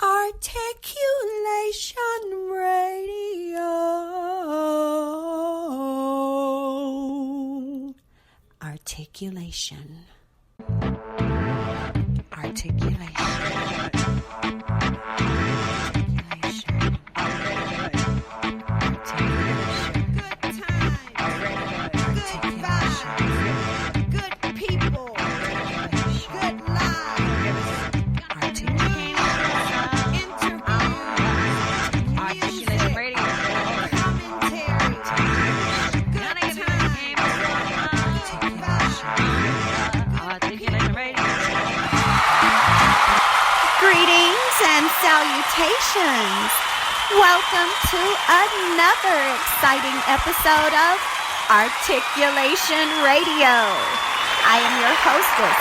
Articulation Radio. Articulation. Salutations. Welcome to another exciting episode of Articulation Radio. I am your hostess,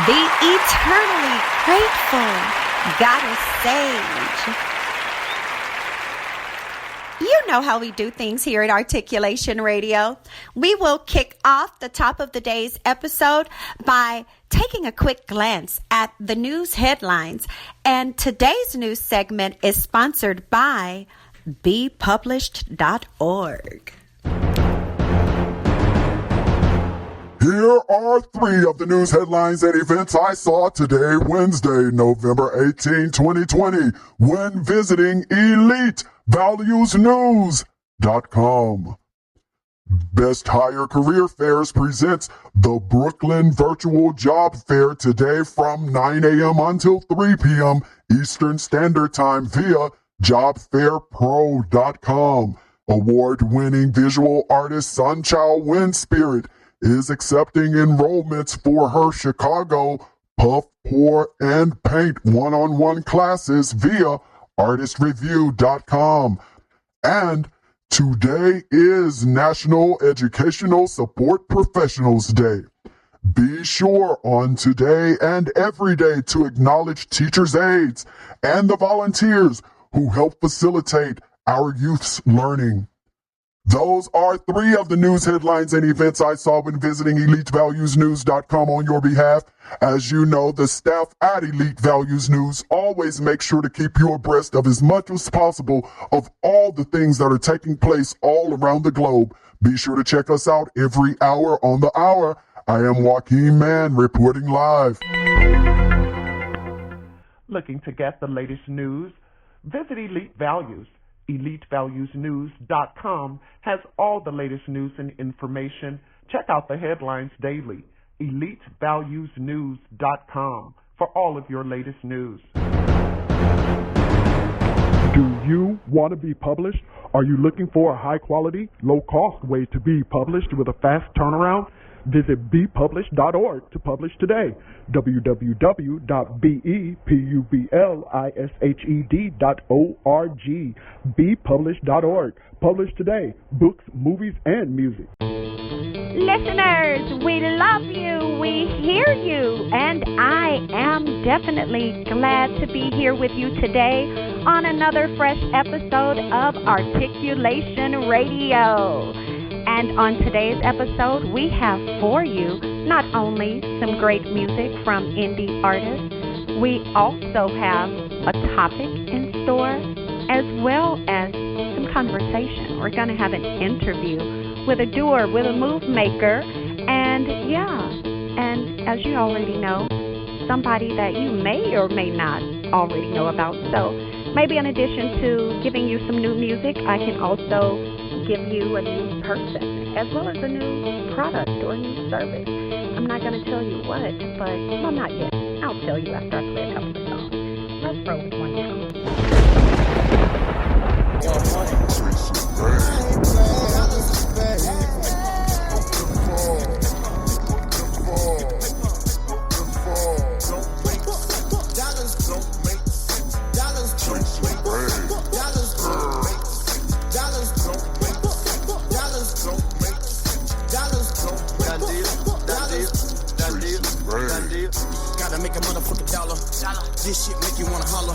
the eternally grateful Goddess Sage. You know how we do things here at Articulation Radio. We will kick off the top of the day's episode by taking a quick glance at the news headlines. And today's news segment is sponsored by bepublished.org. Here are three of the news headlines and events I saw today, Wednesday, November 18, 2020, when visiting EliteValuesNews.com. Best Hire Career Fairs presents the Brooklyn Virtual Job Fair today from 9 a.m. until 3 p.m. Eastern Standard Time via JobFairPro.com. Award-winning visual artist Sunchild Winspirit is accepting enrollments for her Chicago Puff, Pour, and Paint one-on-one classes via ArtistReview.com. And today is National Educational Support Professionals Day. Be sure on today and every day to acknowledge teachers' aides and the volunteers who help facilitate our youth's learning. Those are three of the news headlines and events I saw when visiting EliteValuesNews.com on your behalf. As you know, the staff at Elite Values News always make sure to keep you abreast of as much as possible of all the things that are taking place all around the globe. Be sure to check us out every hour on the hour. I am Joaquin Mann reporting live. Looking to get the latest news? Visit Elite Values. EliteValuesNews.com has all the latest news and information. Check out the headlines daily. EliteValuesNews.com for all of your latest news. Do you want to be published? Are you looking for a high-quality, low-cost way to be published with a fast turnaround? Visit bepublished.org to publish today. www.bepublished.org. bepublished.org. Publish today. Books, movies, and music. Listeners, we love you, we hear you, and I am definitely glad to be here with you today on another fresh episode of Articulation Radio. And on today's episode, we have for you not only some great music from indie artists, we also have a topic in store as well as some conversation. We're going to have an interview with a doer, with a move maker, and as you already know, somebody that you may or may not already know about. So maybe in addition to giving you some new music, I can also give you a new person as well as a new product or a new service. I'm not going to tell you what, but, well, not yet. I'll tell you after I play a couple of songs. Let's roll with one now. Gotta make a motherfucking dollar. This shit make you wanna holler.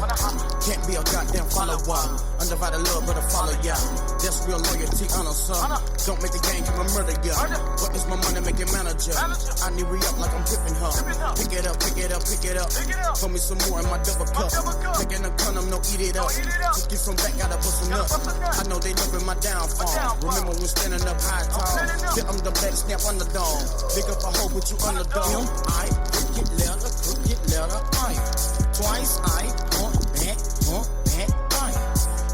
Can't be a goddamn follower. Undivided love, but a follow, yeah. That's real loyalty, honor, son. Don't make the game, you a murder, yeah. What is my money making manager? I need re-up like I'm tipping her. Pick it up, pick it up, pick it up. Pour me some more in my double cup. Taking a condom, no no eat it up. Took it from back, gotta bust a nut. I know they loving my downfall. Remember when standing up high tall. Till I'm the baddest snap underdog. Big up a hoe, put you underdog. I crooked letter, I. Twice I hunt back, I.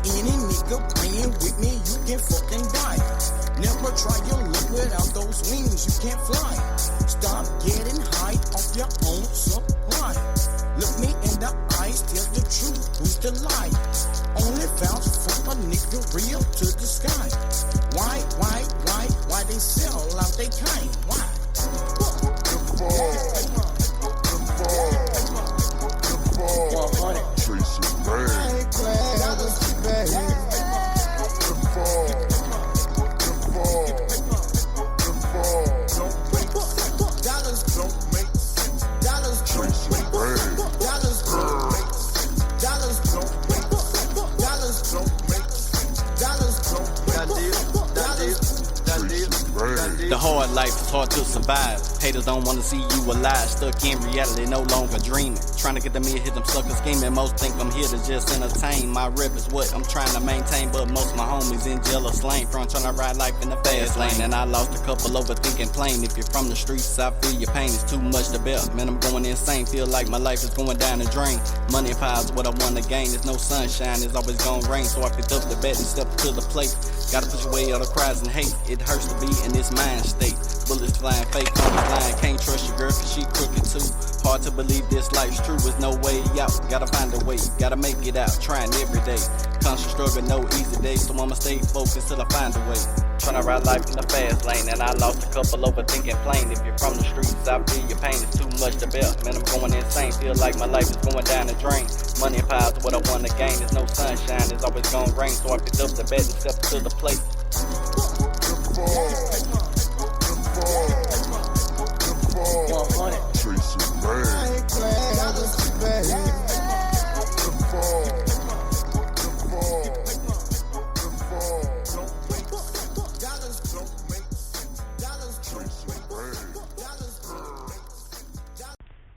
Any nigga playing with me, you can fucking die. Never try your luck without those wings, you can't fly. Stop getting high off your own supply. Look me in the eyes, tell the truth, who's the lie? Only vouch for a nigga real to the sky. Why they sell out they kind? Why? The hard life is hard to survive. Haters don't wanna see you alive. Stuck in reality, no longer dreaming. Trying to get them in, hit them suckers scheming. Most think I'm here to just entertain. My rep is what I'm trying to maintain, but most of my homies in jealous lane. From trying to ride life in the fast lane. And I lost a couple overthinking plain. If you're from the streets, I feel your pain. It's too much to bear. Man, I'm going insane. Feel like my life is going down the drain. Money and power is what I want to gain. There's no sunshine, it's always gonna rain. So I picked up the bat and stepped to the plate. Gotta push away all the cries and hate. It hurts to be in this mind state. Bullets flying, fake homies lying. Can't trust your girl cause she crooked too. Hard to believe this life's true. There's no way out. Gotta find a way. Gotta make it out. Trying every day. Constant struggle, no easy days. So I'ma stay focused till I find a way. Tryna ride life in the fast lane. And I lost a couple overthinking plain. If you're from the streets, I feel your pain. It's too much to bear. Man, I'm going insane. Feel like my life is going down the drain. Money and power is what I want to gain. There's no sunshine. It's always gonna rain. So I picked up the bat and stepped to the plate.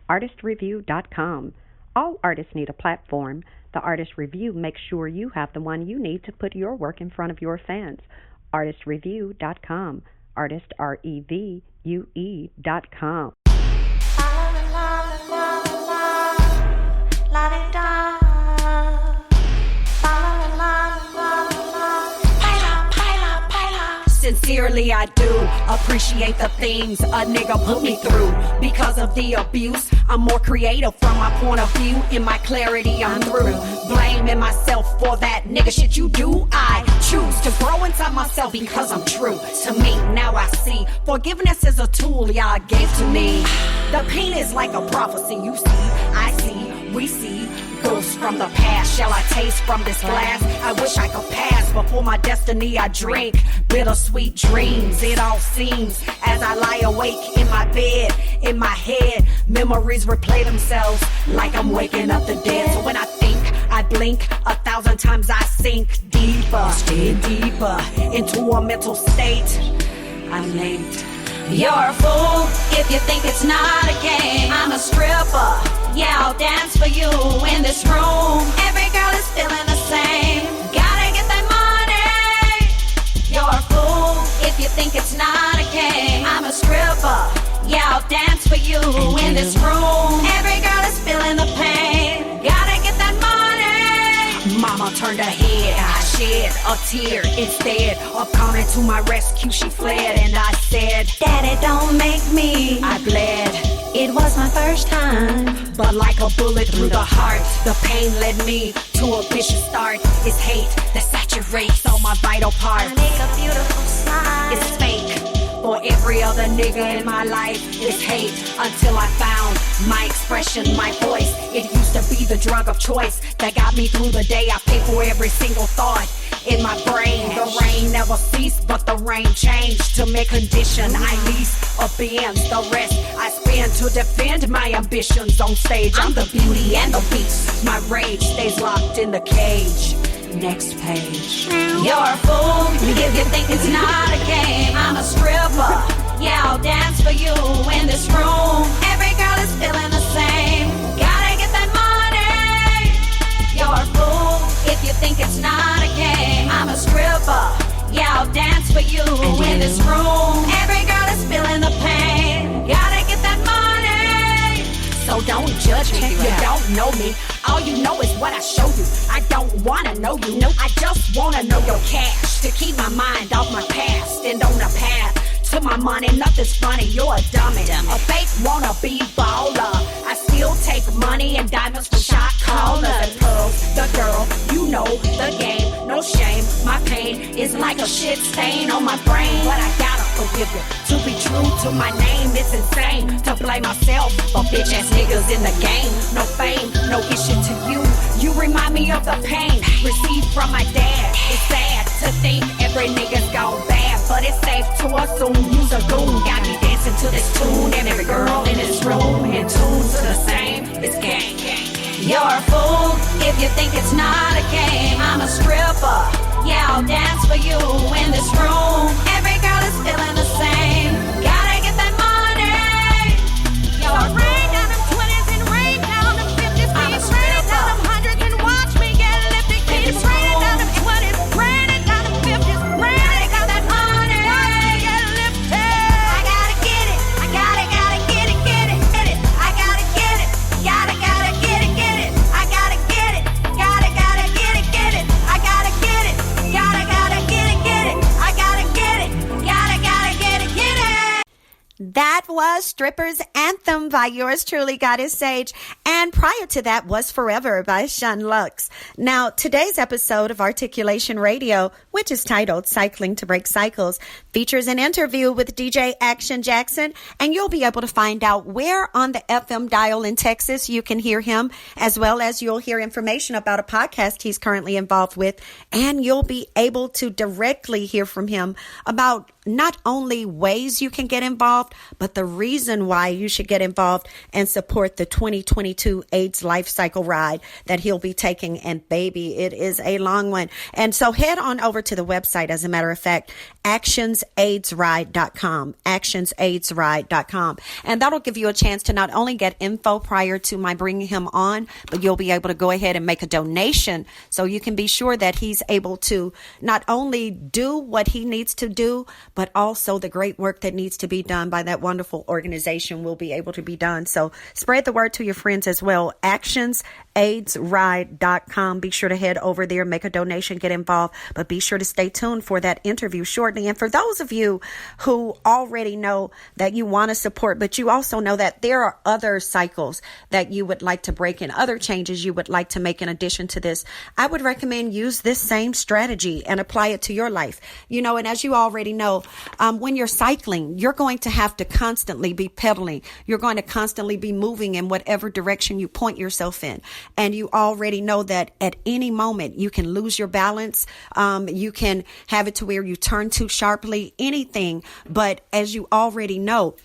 ARTistreview.com. All artists need a platform. The Artist Review makes sure you have the one you need to put your work in front of your fans. ARTistreview.com. Artist, REVUE.com. Sincerely, I do appreciate the things a nigga put me through. Because of the abuse, I'm more creative from my point of view. In my clarity, I'm through blaming myself for that nigga shit you do. I choose to grow inside myself because I'm true to me. Now I see forgiveness is a tool y'all gave to me. The pain is like a prophecy. You see, I see, we see ghosts from the past. Shall I taste from this glass? I wish I could pass before my destiny I drink bittersweet dreams. It all seems as I lie awake in my bed, in my head, memories replay themselves like I'm waking up the dead. So when I think, I blink 1,000 times, I sink deeper, deeper into a mental state. I'm late. You're a fool if you think it's not a game. I'm a stripper, yeah, I'll dance for you in this room. Every girl is feeling the same. Gotta get that money. You're a fool if you think it's not a game. I'm a stripper, yeah, I'll dance for you in this room. Every girl is feeling the pain. Gotta get that money. Mama turned her head, I shed a tear instead of coming to my rescue. She fled and I said, Daddy, don't make me. I bled. It was my first time, but like a bullet through the heart, the pain led me to a vicious start. It's hate that saturates all my vital parts. I make a beautiful smile. It's fake. For every other nigga in my life, it's hate. Until I found my expression, my voice. It used to be the drug of choice that got me through the day. I pay for every single thought in my brain. The rain never ceased, but the rain changed to make condition. I lease or bend the rest I spend to defend my ambitions on stage. I'm the beauty and the beast. My rage stays locked in the cage. Next page. You're a fool if you think it's not a game. I'm a stripper, yeah, I'll dance for you in this room. Every girl is feeling the same. Gotta get that money. You're a fool for you in this room. Every girl is feeling the pain. Gotta get that money. So don't judge me, you don't know me. All you know is what I show you. I don't wanna know you, no, I just wanna know your cash. To keep my mind off my past and on the path to my money, nothing's funny, you're a dummy. A fake wannabe baller. I still take money and diamonds from shot callers and pearls. The girl, you know the game, no shame. My pain is like a shit stain on my brain, but I gotta forgive you. To be true to my name, it's insane to blame myself for bitch ass niggas in the game. No fame, no issue to you. You remind me of the pain received from my dad. It's sad to think every nigga's gone bad, but it's safe to assume you's a goon. Got me dancing to this tune, and every girl in this room in tune to the same. It's gang. You're a fool if you think it's not a game. I'm a stripper, yeah, I'll dance for you in this room. Every girl is feeling the same. Gotta get that money. You're rain down them 20s and rain down them 50s. Please rain down them 100s and watch me get lifted. Keep raining down them 20s, raining down them 50s, raining down that money. Watch me get lifted. I gotta get it. I gotta get it, get it, get it. I gotta get it. Gotta get it, get it. I gotta get it. Gotta get it, get it. I gotta get it. Gotta get it, get it. I gotta get it. Gotta get it, get it. That was Stripper's Anthem by yours truly, Goddess Sage. And prior to that was Forever by Shun Lux. Now, today's episode of Articulation Radio, which is titled Cycling to Break Cycles, features an interview with DJ Action Jaxon, and you'll be able to find out where on the FM dial in Texas you can hear him, as well as you'll hear information about a podcast he's currently involved with, and you'll be able to directly hear from him about not only ways you can get involved, but the reason why you should get involved and support the 2022 AIDS Life Cycle Ride that he'll be taking. And baby, it is a long one. And so head on over to the website, as a matter of fact, actionsaidsride.com, actionsaidsride.com. And that'll give you a chance to not only get info prior to my bringing him on, but you'll be able to go ahead and make a donation so you can be sure that he's able to not only do what he needs to do, but also the great work that needs to be done by that wonderful organization will be able to be done. So spread the word to your friends as well. actionsaidsride.com. Be sure to head over there, make a donation, get involved, but be sure to stay tuned for that interview shortly. And for those of you who already know that you want to support, but you also know that there are other cycles that you would like to break and other changes you would like to make in addition to this, I would recommend use this same strategy and apply it to your life. You know, and as you already know, when you're cycling, you're going to have to constantly be pedaling. You're going to constantly be moving in whatever direction you point yourself in. And you already know that at any moment you can lose your balance. You can have it to where you turn too sharply, anything. But as you already know,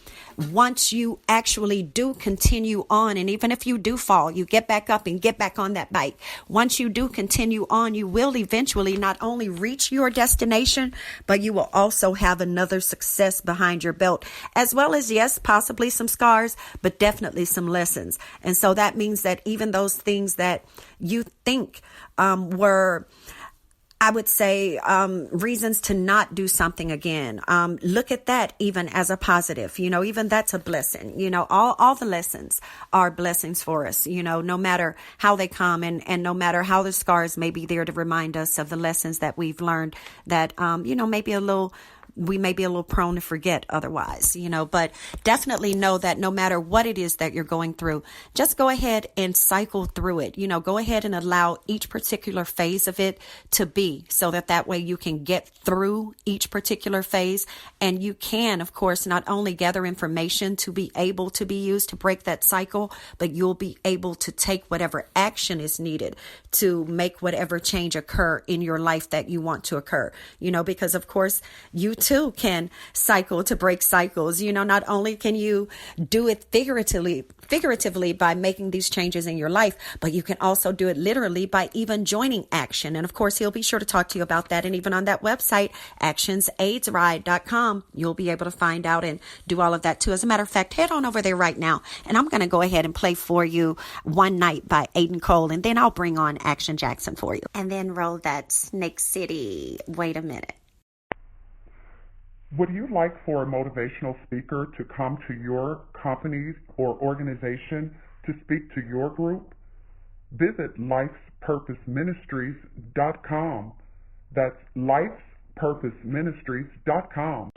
once you actually do continue on, and even if you do fall, you get back up and get back on that bike. Once you do continue on, you will eventually not only reach your destination, but you will also have another success behind your belt, as well as, yes, possibly some scars, but definitely some lessons. And so that means that even those things that you think were, I would say, reasons to not do something again. Look at that even as a positive, you know, even that's a blessing. You know, all the lessons are blessings for us, you know, no matter how they come and no matter how the scars may be there to remind us of the lessons that we've learned that, you know, we may be a little prone to forget otherwise, you know, but definitely know that no matter what it is that you're going through, just go ahead and cycle through it. You know, go ahead and allow each particular phase of it to be so that way you can get through each particular phase. And you can, of course, not only gather information to be able to be used to break that cycle, but you'll be able to take whatever action is needed to make whatever change occur in your life that you want to occur, you know, because of course you too can cycle to break cycles. You know, not only can you do it figuratively by making these changes in your life, but you can also do it literally by even joining Action. And of course, he'll be sure to talk to you about that. And even on that website, actionsaidsride.com, you'll be able to find out and do all of that too. As a matter of fact, head on over there right now. And I'm going to go ahead and play for you One Night by Aiden Cole. And then I'll bring on Action Jaxon for you. And then roll that Snake City. Wait a minute. Would you like for a motivational speaker to come to your company or organization to speak to your group? Visit lifespurposeministries.com. That's lifespurposeministries.com.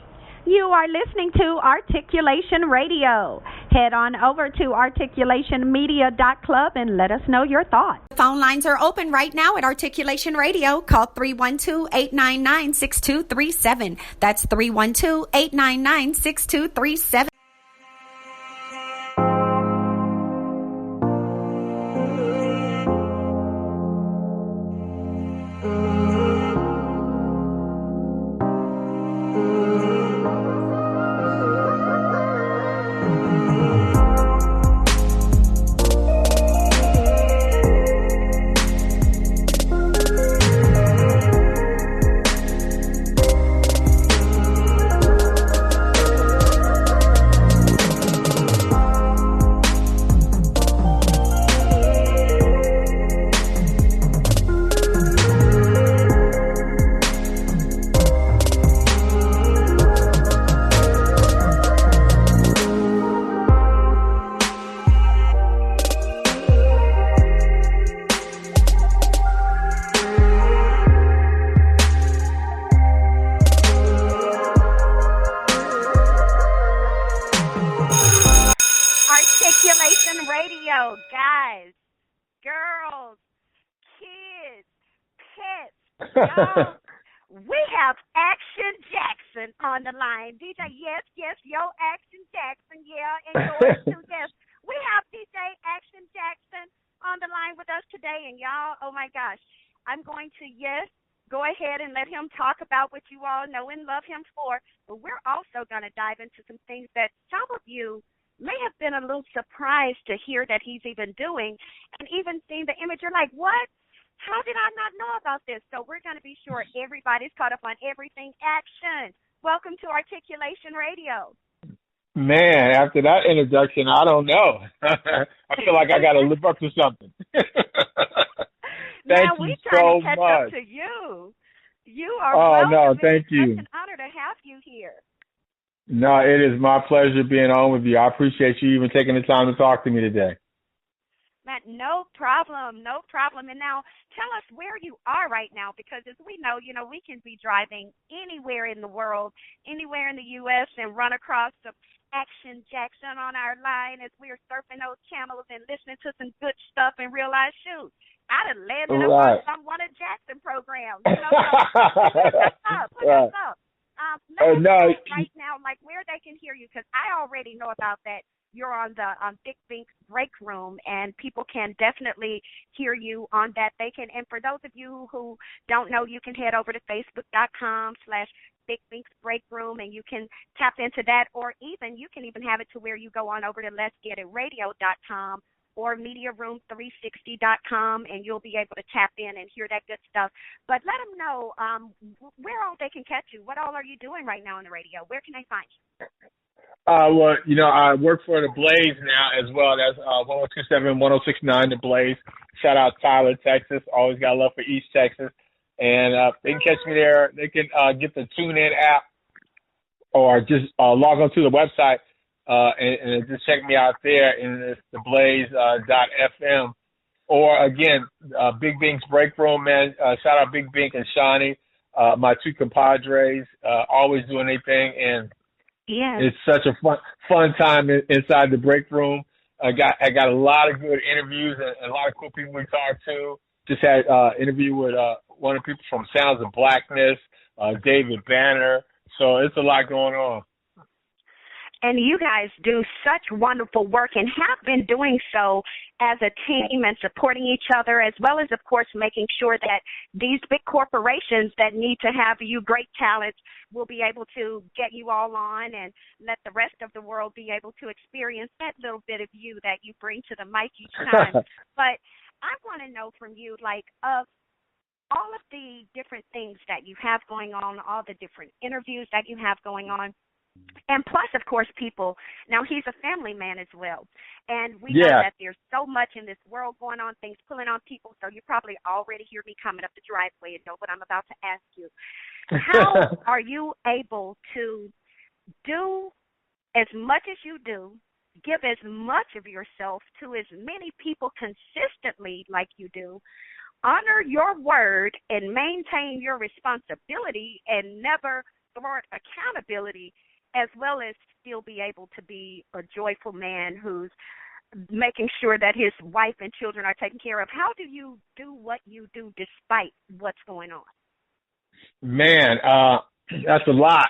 You are listening to Articulation Radio. Head on over to articulationmedia.club and let us know your thoughts. Phone lines are open right now at Articulation Radio. Call 312-899-6237. That's 312-899-6237. Articulation Radio, guys, girls, kids, pets, y'all. We have Action Jaxon on the line. DJ, yes, yo, Action Jaxon, yeah, and yours too, yes. We have DJ Action Jaxon on the line with us today, and y'all, oh my gosh, I'm going to, go ahead and let him talk about what you all know and love him for, but we're also going to dive into some things that some of you may have been a little surprised to hear that he's even doing, and even seeing the image. You're like, what? How did I not know about this? So we're going to be sure everybody's caught up on everything. Action. Welcome to Articulation Radio. Man, after that introduction, I don't know. I feel like I got to live up to something. Thank now, you we trying so to catch much. up to you. You are welcome. No, thank It's you. such an honor to have you here. No, it is my pleasure being on with you. I appreciate you even taking the time to talk to me today. Matt, no problem. And now tell us where you are right now, because as we know, we can be driving anywhere in the world, anywhere in the U.S., and run across some Action Jaxon on our line as we are surfing those channels and listening to some good stuff and realize, shoot, I'd have landed up on one of Jaxon programs. Put us up. Let us know right now, like, where they can hear you, because I already know about that. You're on the Big Bink's Break Room, and people can definitely hear you on that. They can, and for those of you who don't know, you can head over to facebook.com/Big Bink's Break Room, and you can tap into that, or even you can even have it to where you go on over to letsgetitradio.com or MediaRoom360.com, and you'll be able to tap in and hear that good stuff. But let them know where all they can catch you. What all are you doing right now on the radio? Where can they find you? Well, I work for the Blaze now as well. That's 1027, 1069 The Blaze. Shout out Tyler, Texas. Always got love for East Texas. And they can catch me there. They can get the TuneIn app or just log on to the website and just check me out there. And it's theblaze.fm. Or, again, Big Bink's Break Room, man. Shout out Big Bink and Shawnee, my two compadres, always doing their thing. And yeah, it's such a fun time inside the break room. I got a lot of good interviews and a lot of cool people we talked to. Just had interview with one of the people from Sounds of Blackness, David Banner. So it's a lot going on. And you guys do such wonderful work and have been doing so as a team and supporting each other, as well as, of course, making sure that these big corporations that need to have you great talents will be able to get you all on and let the rest of the world be able to experience that little bit of you that you bring to the mic each time. But I want to know from you, like, of all of the different things that you have going on, all the different interviews that you have going on, and plus, of course, people. Now, he's a family man as well. And we know that there's so much in this world going on, things pulling on people. So you probably already hear me coming up the driveway and know what I'm about to ask you. how are you able to do as much as you do, give as much of yourself to as many people consistently like you do, honor your word and maintain your responsibility and never thwart accountability, as well as still be able to be a joyful man who's making sure that his wife and children are taken care of? How do you do what you do despite what's going on? Man, that's a lot.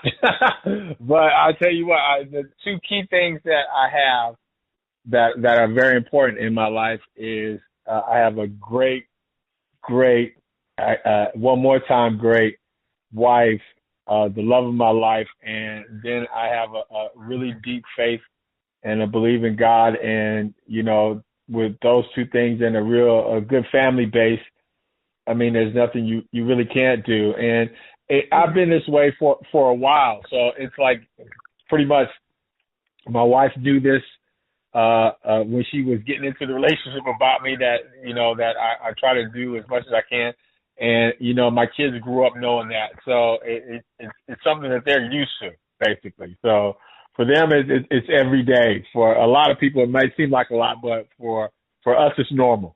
But I'll tell you what, the two key things that I have that are very important in my life is I have a great, one more time, great wife, the love of my life, and then I have a really deep faith and a belief in God, and with those two things and a good family base, I mean, there's nothing you really can't do. And I've been this way for a while, so it's like pretty much my wife knew this when she was getting into the relationship about me, that that I try to do as much as I can. And, my kids grew up knowing that. So it's something that they're used to, basically. So for them, it's every day. For a lot of people, it might seem like a lot, but for us, it's normal.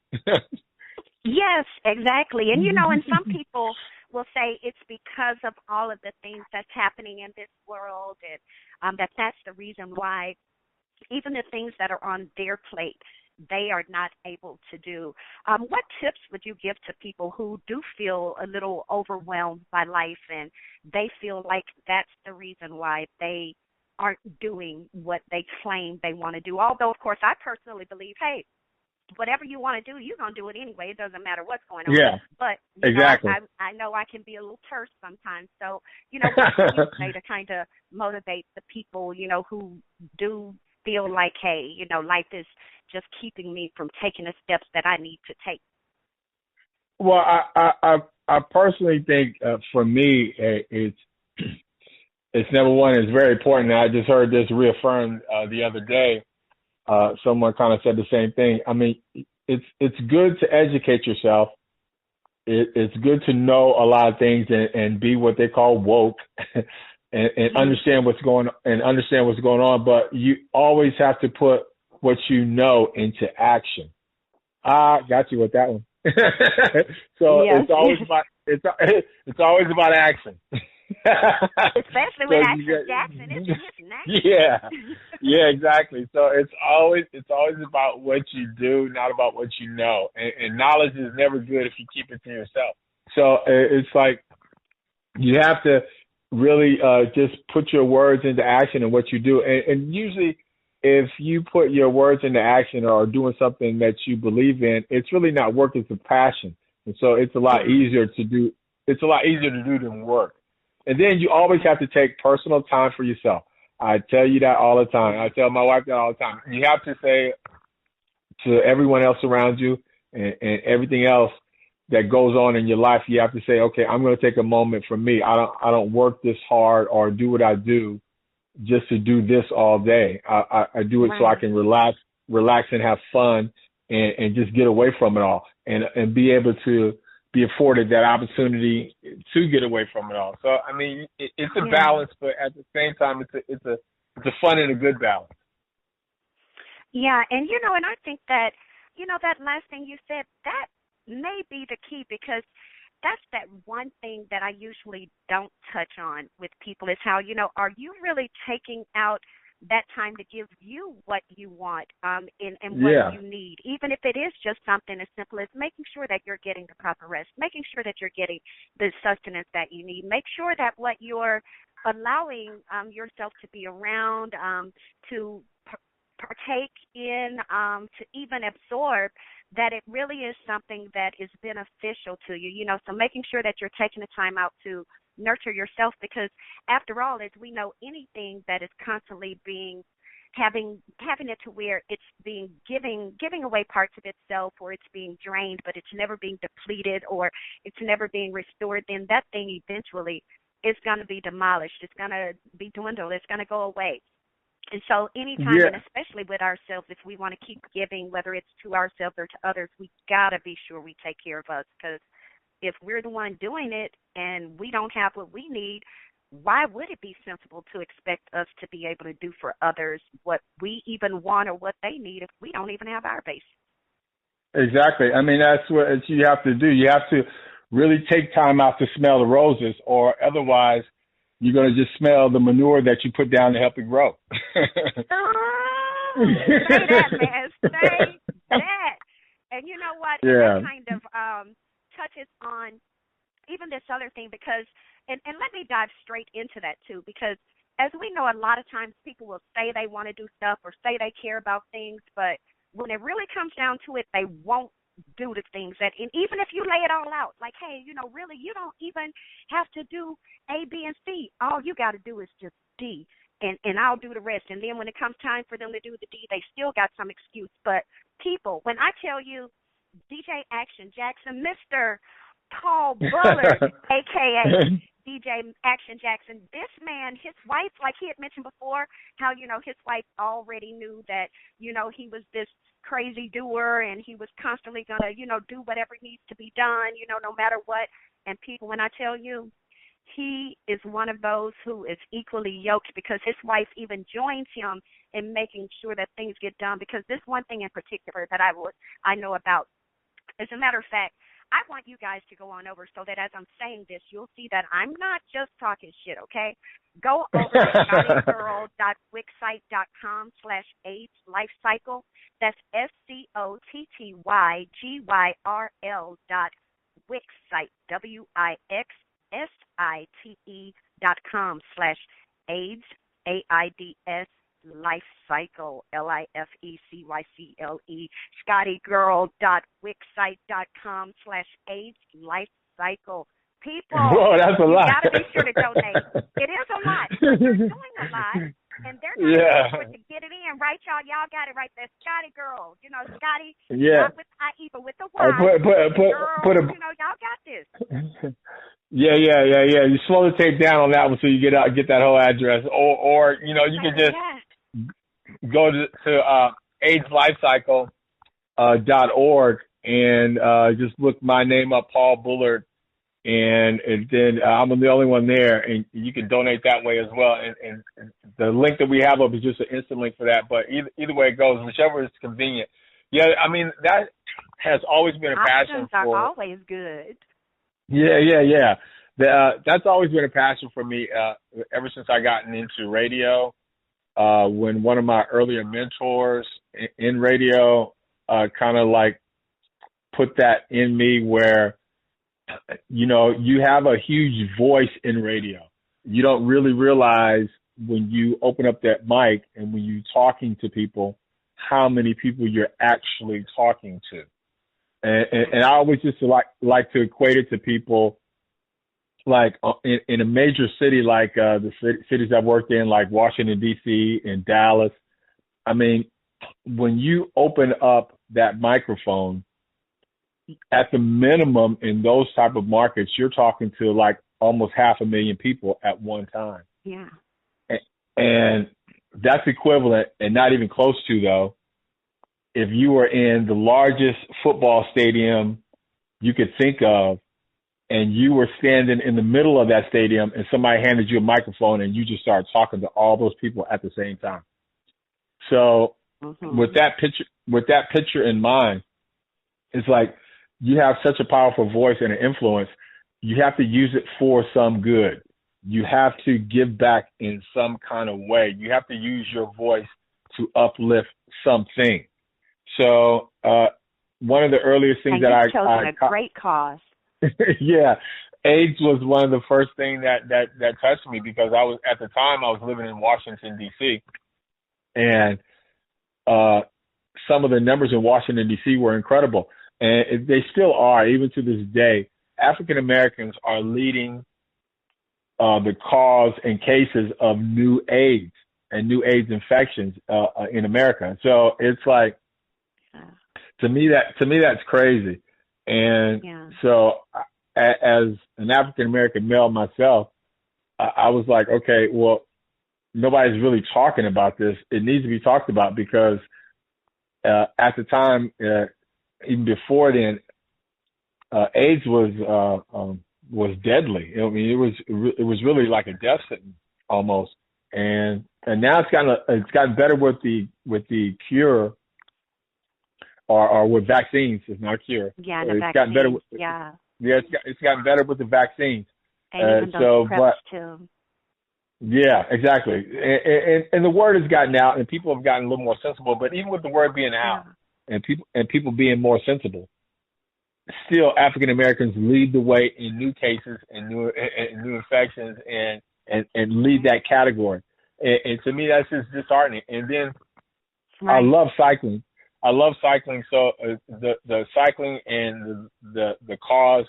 Yes, exactly. And, and some people will say it's because of all of the things that's happening in this world, and that's the reason why even the things that are on their plate, they are not able to do. What tips would you give to people who do feel a little overwhelmed by life and they feel like that's the reason why they aren't doing what they claim they want to do? Although, of course, I personally believe, hey, whatever you want to do, you're going to do it anyway. It doesn't matter what's going on. Yeah, but exactly. I know I can be a little terse sometimes. So, what can you say to kind of motivate the people, who do feel like, hey, life is just keeping me from taking the steps that I need to take? Well, I personally think for me, it's number one, it's very important. I just heard this reaffirmed the other day. Someone kind of said the same thing. I mean, it's good to educate yourself. It's good to know a lot of things and be what they call woke and understand what's going on. But you always have to put what you know into action. Got you with that one. So yes. it's always about action. Especially with Jaxon, isn't it? Yeah, exactly. So it's always about what you do, not about what you know. And knowledge is never good if you keep it to yourself. So it's like you have to really just put your words into action in what you do. And usually, if you put your words into action or are doing something that you believe in, it's really not work; it's a passion. And so it's a lot easier to do. It's a lot easier to do than work. And then you always have to take personal time for yourself. I tell you that all the time. I tell my wife that all the time. You have to say to everyone else around you and everything else that goes on in your life, you have to say, okay, I'm going to take a moment for me. I don't work this hard or do what I do just to do this all day. I do it so I can relax and have fun and just get away from it all and be able to be afforded that opportunity to get away from it all. So, I mean, it's a balance, but at the same time, it's a fun and a good balance. Yeah, and and I think that, that last thing you said, that may be the key, because that's that one thing that I usually don't touch on with people is how, are you really taking out that time to give you what you want and what you need, even if it is just something as simple as making sure that you're getting the proper rest, making sure that you're getting the sustenance that you need, make sure that what you're allowing yourself to be around, to partake in, to even absorb, that it really is something that is beneficial to you, so making sure that you're taking the time out to nurture yourself, because after all, as we know, anything that is constantly having it to where it's being giving away parts of itself, or it's being drained, but it's never being depleted, or it's never being restored, then that thing eventually is going to be demolished. It's going to be dwindled. It's going to go away. And so anytime, and especially with ourselves, if we want to keep giving, whether it's to ourselves or to others, we got to be sure we take care of us, because if we're the one doing it and we don't have what we need, why would it be sensible to expect us to be able to do for others what we even want or what they need if we don't even have our base? Exactly. I mean, that's what you have to do. You have to really take time out to smell the roses, or otherwise you're going to just smell the manure that you put down to help it grow. Say that, man. Say that. And you know what? Yeah. And that kind of touches on even this other thing because, and let me dive straight into that too, because as we know, a lot of times people will say they want to do stuff or say they care about things, but when it really comes down to it, they won't do the things that, and even if you lay it all out, like, hey, really, you don't even have to do A, B, and C. All you got to do is just D, and I'll do the rest. And then when it comes time for them to do the D, they still got some excuse. But people, when I tell you DJ Action Jaxon, Mr. Paul Bullard, a.k.a. DJ Action Jaxon, this man, his wife, like he had mentioned before, how, his wife already knew that, he was this crazy doer and he was constantly going to, do whatever needs to be done, no matter what. And people, when I tell you, he is one of those who is equally yoked because his wife even joins him in making sure that things get done. Because this one thing in particular that I know about, as a matter of fact, I want you guys to go on over so that as I'm saying this, you'll see that I'm not just talking shit, okay? Go over to scottygirl.wixsite.com/AIDS lifecycle. That's SCOTTYGYRL.wixsite, WIXSITE.com/AIDS, AIDS, lifecycle, LIFECYCLE, scottygirl.wixsite.com/AIDS lifecycle. People, whoa, that's a lot. You got to be sure to donate. It is a lot. But they're doing a lot, and they're not able to get it in, right, y'all? Y'all got it right there. Scotty Girl, Scotty, not with I.E., but with the Y. Put a, y'all got this. Yeah. You slow the tape down on that one so you get that whole address, or you can just go to AIDSLifecycle.org and just look my name up, Paul Bullard, and then I'm the only one there, and you can donate that way as well. And the link that we have up is just an instant link for that. But either way it goes, whichever is convenient. Yeah, I mean that has always been a passion for. Options are always good. Yeah. That's always been a passion for me ever since I gotten into radio. When one of my earlier mentors in radio kind of like put that in me where, you have a huge voice in radio. You don't really realize when you open up that mic and when you're talking to people, how many people you're actually talking to. And I always just like to equate it to people like in a major city like the cities I've worked in, like Washington, D.C. and Dallas. I mean, when you open up that microphone, at the minimum in those type of markets, you're talking to like almost 500,000 people at one time. Yeah. And that's equivalent, and not even close to, though, if you were in the largest football stadium you could think of, and you were standing in the middle of that stadium and somebody handed you a microphone and you just started talking to all those people at the same time. So with that picture in mind, it's like you have such a powerful voice and an influence. You have to use it for some good. You have to give back in some kind of way. You have to use your voice to uplift something. So one of the earliest things that you've chosen a great cause. Yeah, AIDS was one of the first things that touched me, because I was living in Washington, D.C., and some of the numbers in Washington, D.C. were incredible, and they still are, even to this day. African Americans are leading the cause and cases of new AIDS and new AIDS infections in America. So it's like, to me that's crazy. And so as an African American male myself, I was like, okay, well, nobody's really talking about this. It needs to be talked about, because at the time, even before then, AIDS was deadly. I mean, it was really like a death sentence almost. And now it's gotten better with the cure or with vaccines. It's not a cure. Yeah, It's the gotten better. vaccines. Yeah. Yeah, it's gotten better with the vaccines. And even those preps too. Yeah, exactly. And the word has gotten out, and people have gotten a little more sensible. But even with the word being out, and people being more sensible, still African Americans lead the way in new cases and new infections, and lead that category. And to me, that's just disheartening. And then I love cycling. So the cycling and the cause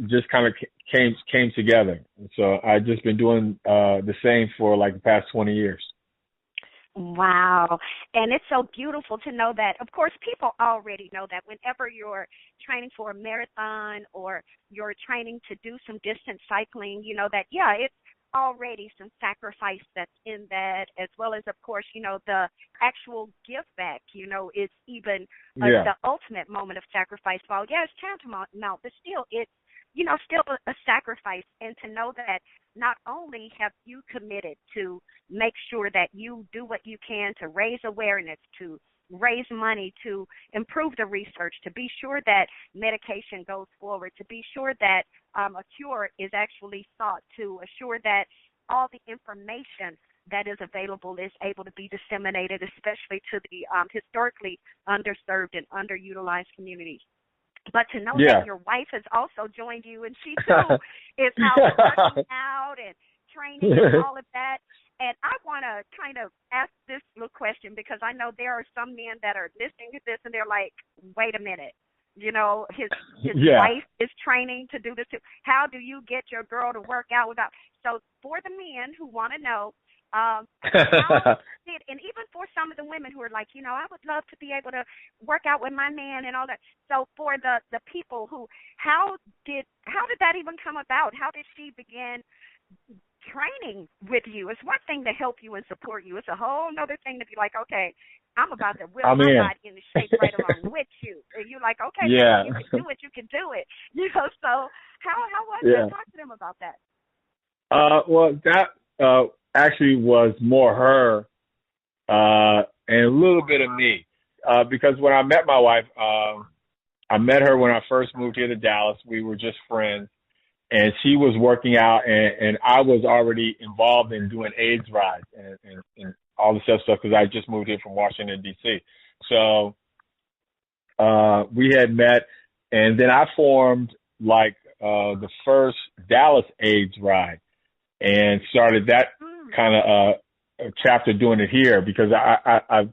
just kind of came together. So I've just been doing the same for like the past 20 years. Wow. And it's so beautiful to know that, of course, people already know that whenever you're training for a marathon or you're training to do some distance cycling, you know that, yeah, it's already some sacrifice that's in that, as well as, of course, you know, the actual give back, you know, is even the ultimate moment of sacrifice. Well, yeah, it's tantamount, but still it's, you know, still a sacrifice. And to know that not only have you committed to make sure that you do what you can to raise awareness, to raise money, to improve the research, to be sure that medication goes forward, to be sure that a cure is actually sought, to assure that all the information that is available is able to be disseminated, especially to the historically underserved and underutilized communities. But to know that your wife has also joined you, and she too is out working out and training and all of that. And I want to kind of ask this little question, because I know there are some men that are listening to this and they're like, wait a minute, you know, his wife is training to do this too. How do you get your girl to work out without? So for the men who want to know, and even for some of the women who are like, you know, I would love to be able to work out with my man and all that. So for the people who, how did that even come about? How did she begin training with you? It's one thing to help you and support you. It's a whole other thing to be like, okay, I'm about to whip my body into shape right along with you. And you're like, okay, you can do it, you can do it. You know, so how was that? Talk to them about that. Well, that actually was more her and a little bit of me, because when I met my wife, I met her when I first moved here to Dallas. We were just friends, and she was working out, and I was already involved in doing AIDS rides and all this other stuff, because I just moved here from Washington, D.C. So we had met, and then I formed like the first Dallas AIDS ride and started that kind of chapter doing it here, because I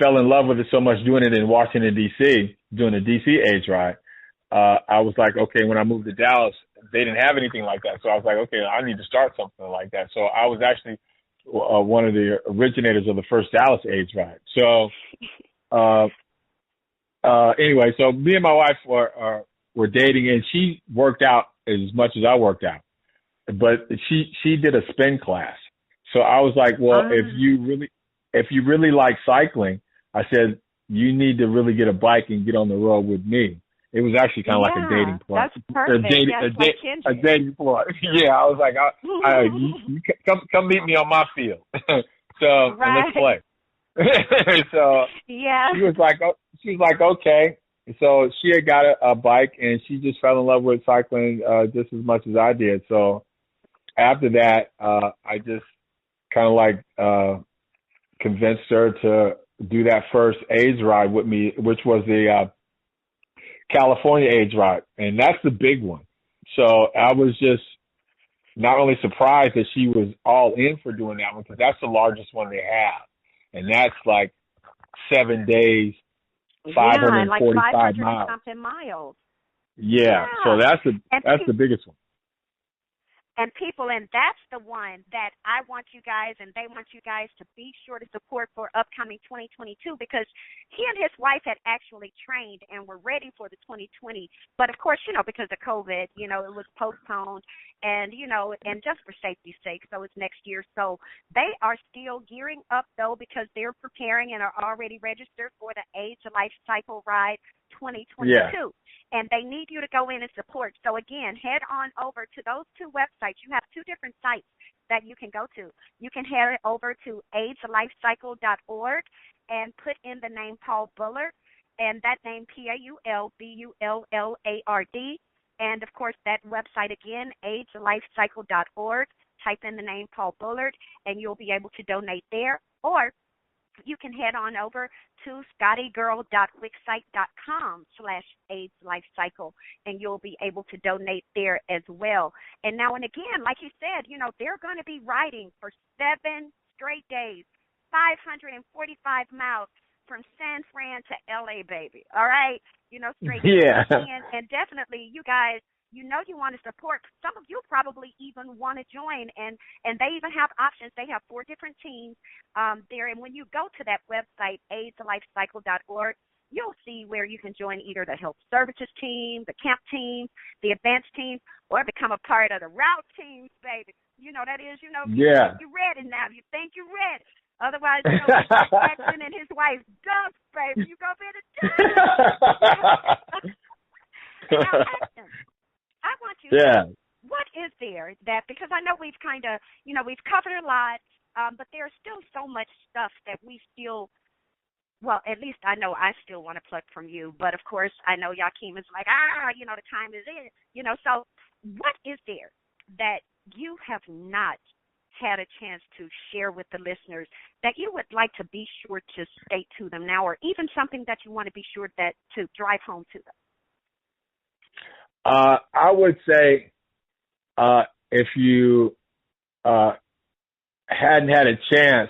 fell in love with it so much doing it in Washington, D.C., doing the D.C. AIDS ride. I was like, okay, when I moved to Dallas, they didn't have anything like that. So I was like, okay, I need to start something like that. So I was actually one of the originators of the first Dallas AIDS ride. So anyway, so me and my wife were dating, and she worked out as much as I worked out. But she did a spin class. So I was like, well, if you really like cycling, I said, you need to really get a bike and get on the road with me. It was actually kind of like a dating ploy. That's perfect. A dating ploy. Yeah, I was like, you come meet me on my field. So and let's play. So she was like, okay. So she had got a bike, and she just fell in love with cycling just as much as I did. So after that, I just kind of like convinced her to do that first AIDS ride with me, which was the California AIDS ride. And that's the big one. So I was just not only surprised that she was all in for doing that one, because that's the largest one they have. And that's like 7 days, 545 like 500 miles. something miles. Yeah. So that's the biggest one. And people, and that's the one that I want you guys, and they want you guys to be sure to support for upcoming 2022, because he and his wife had actually trained and were ready for the 2020. But of course, you know, because of COVID, you know, it was postponed, and, you know, and just for safety's sake, so it's next year. So they are still gearing up, though, because they're preparing and are already registered for the AIDS Life Cycle Ride 2022. Yeah. and they need you to go in and support. So again, head on over to those two websites. You have two different sites that you can go to. You can head over to AIDSLifecycle.org and put in the name Paul Bullard, and that name PaulBullard. And of course, that website again, AIDSLifecycle.org. Type in the name Paul Bullard, and you'll be able to donate there. Or you can head on over to scottygirl.wixsite.com/AIDSLifecycle, and you'll be able to donate there as well. And now and again, like you said, they're going to be riding for 7 straight days, 545 miles from San Fran to LA, baby. All right? Straight. Yeah. And definitely, you guys, you want to support. Some of you probably even want to join, and they even have options. They have 4 different teams there, and when you go to that website, AIDSLifecycle.org, you'll see where you can join either the health services team, the camp team, the advanced team, or become a part of the route teams, baby. That is, Yeah. you're ready now. You think you're ready. Otherwise, Jaxon and his wife, Doug, baby, you go better do it. Now, Jaxon, I want you to, what is there that, because I know we've kind of, we've covered a lot, but there's still so much stuff that we still, well, at least I know I still want to pluck from you, but of course I know Joachim is like, the time is in, so what is there that you have not had a chance to share with the listeners that you would like to be sure to state to them now, or even something that you want to be sure that to drive home to them? I would say if you hadn't had a chance,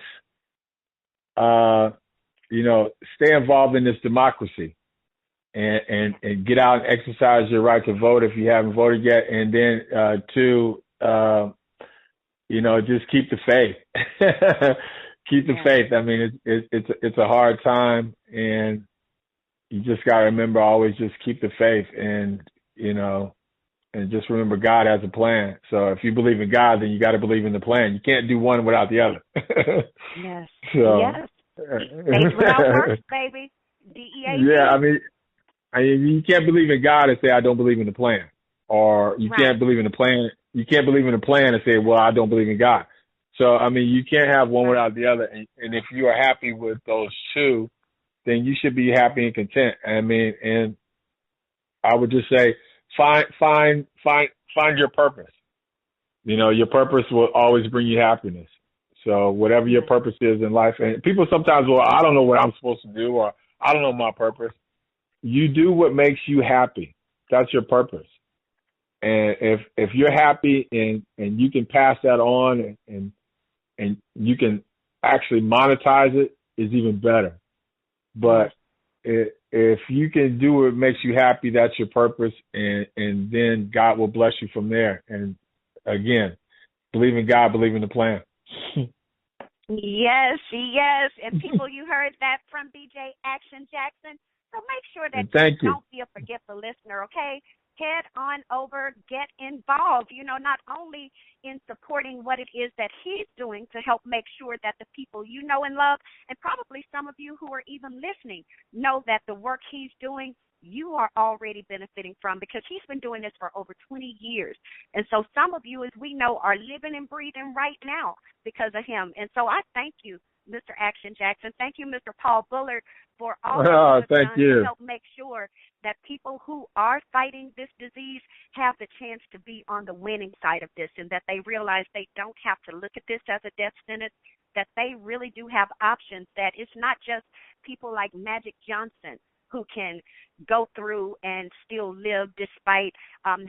stay involved in this democracy and get out and exercise your right to vote if you haven't voted yet. And then, just keep the faith. Keep the faith. I mean, it's a hard time, and you just got to remember, always just keep the faith, and just remember God has a plan. So if you believe in God, then you got to believe in the plan. You can't do one without the other. Yes. So, yes. Faith without works, baby. DEA. Yeah, I mean, you can't believe in God and say, I don't believe in the plan. Or you can't believe in the plan. You can't believe in the plan and say, well, I don't believe in God. So, I mean, you can't have one without the other. And if you are happy with those two, then you should be happy and content. I mean, and I would just say, find your purpose. Your purpose will always bring you happiness. So whatever your purpose is in life, and people sometimes, well, I don't know what I'm supposed to do, or I don't know my purpose. You do what makes you happy. That's your purpose. And if you're happy and you can pass that on and you can actually monetize it, is even better. But if you can do what makes you happy, that's your purpose, and then God will bless you from there. And again, believe in God, believe in the plan. Yes. And people, you heard that from BJ Action Jaxon. So make sure that don't be a forgetful listener, okay? Head on over, get involved, not only in supporting what it is that he's doing to help make sure that the people you know and love, and probably some of you who are even listening, know that the work he's doing, you are already benefiting from, because he's been doing this for over 20 years. And so some of you, as we know, are living and breathing right now because of him. And so I thank you, Mr. Action Jaxon. Thank you, Mr. Paul Bullard, for all that you have done to help make sure that people who are fighting this disease have the chance to be on the winning side of this, and that they realize they don't have to look at this as a death sentence, that they really do have options, that it's not just people like Magic Johnson who can go through and still live despite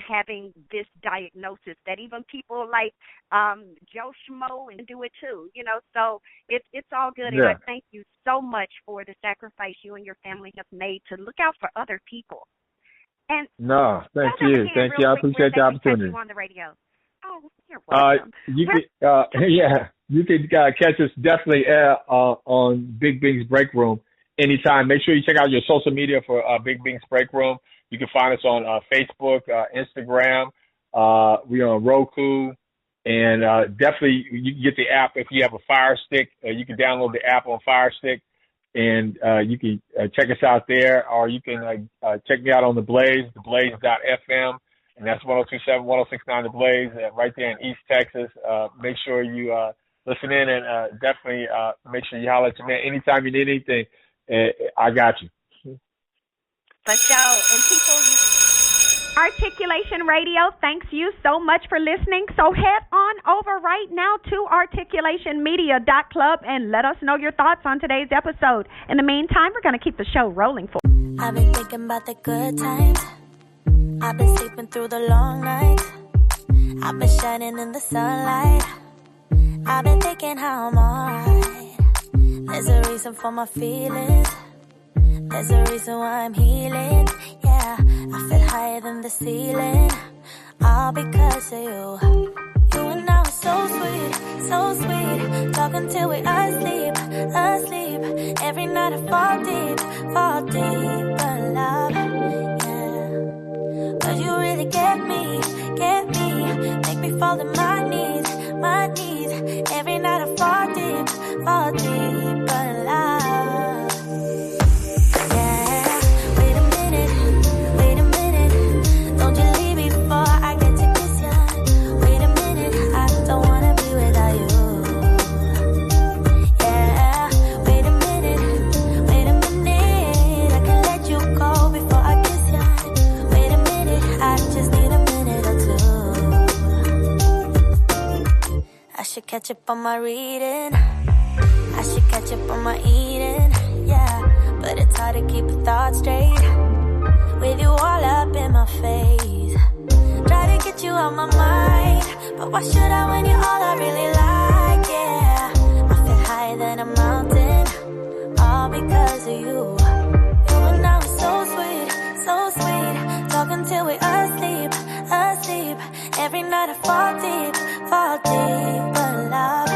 having this diagnosis, that even people like Joe Schmo can do it too, so it's all good. And I thank you so much for the sacrifice you and your family have made to look out for other people. And thank you. I appreciate the opportunity. You on the radio. Oh, you're welcome. You can catch us definitely on Big Bing's Break Room anytime. Make sure you check out your social media for Big Bing's Break Room. You can find us on Facebook, Instagram. We're on Roku. And definitely you can get the app if you have a Fire Stick. You can download the app on Fire Stick. and you can check us out there, or you can check me out on The Blaze, theblaze.fm, and that's 102.7, 106.9 The Blaze, right there in East Texas. Make sure you listen in, and definitely make sure you holler at your man anytime you need anything. I got you. For sure. And people... Articulation Radio, thanks you so much for listening. So head on over right now to articulationmedia.club and let us know your thoughts on today's episode. In the meantime, we're going to keep the show rolling for you. I've been thinking about the good times. I've been sleeping through the long nights. I've been shining in the sunlight. I've been thinking how I'm alright. There's a reason for my feelings. There's a reason why I'm healing. Yeah, I feel higher than the ceiling. All because of you. You and I were so sweet, so sweet. Talking till we asleep, asleep. Every night I fall deep. But love, yeah. But you really get me. Make me fall to my knees. Every night I fall deep. But love. I should catch up on my reading. I should catch up on my eating. Yeah, but it's hard to keep a thought straight with you all up in my face. Try to get you out my mind, but why should I when you're all I really like? Yeah, I feel higher than a mountain, all because of you. You and I were so sweet, talking till we asleep. Every night I fall deep. But love,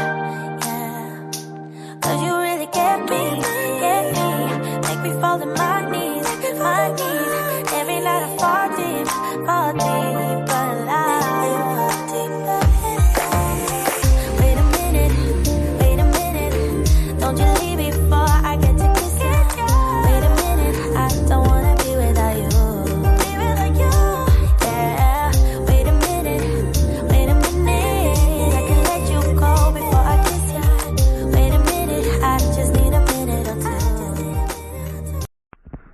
yeah. 'Cause you really get me. Make me fall to my knees. Every night I fall deep. But love, wait a minute. Don't you leave before I get to kiss you. Wait a minute, I don't wanna be without you.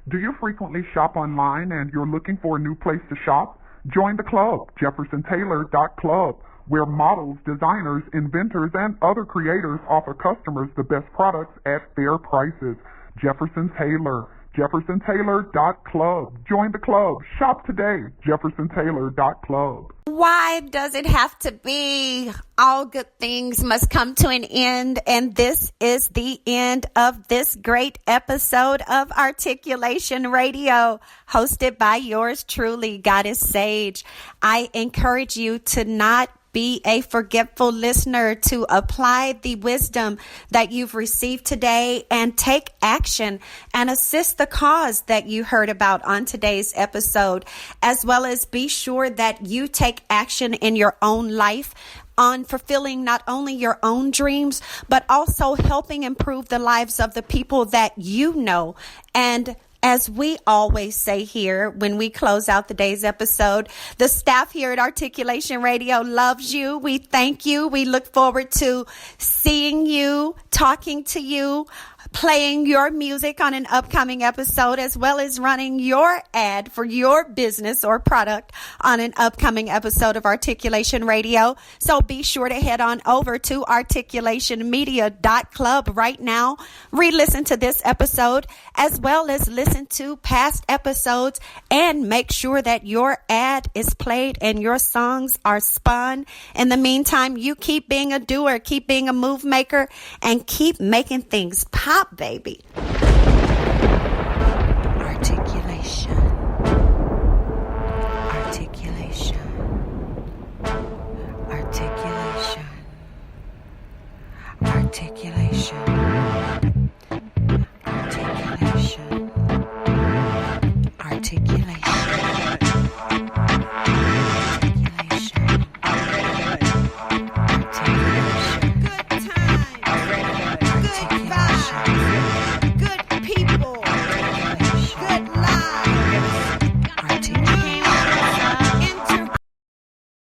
Do you frequently shop online and you're looking for a new place to shop? Join the club, jeffersontaylor.club, where models, designers, inventors, and other creators offer customers the best products at fair prices. Jefferson Taylor, jeffersontaylor.club. Join the club. Shop today, jeffersontaylor.club. Why does it have to be? All good things must come to an end, and this is the end of this great episode of Articulation Radio, hosted by yours truly, Goddess Sage. I encourage you to not be a forgetful listener, to apply the wisdom that you've received today and take action and assist the cause that you heard about on today's episode, as well as be sure that you take action in your own life on fulfilling not only your own dreams, but also helping improve the lives of the people that you know. And as we always say here when we close out the day's episode, the staff here at Articulation Radio loves you. We thank you. We look forward to seeing you, talking to you, playing your music on an upcoming episode, as well as running your ad for your business or product on an upcoming episode of Articulation Radio. So be sure to head on over to articulationmedia.club right now. Re-listen to this episode, as well as listen to past episodes, and make sure that your ad is played and your songs are spun. In the meantime, you keep being a doer, keep being a move maker, and keep making things pop, baby. Articulation.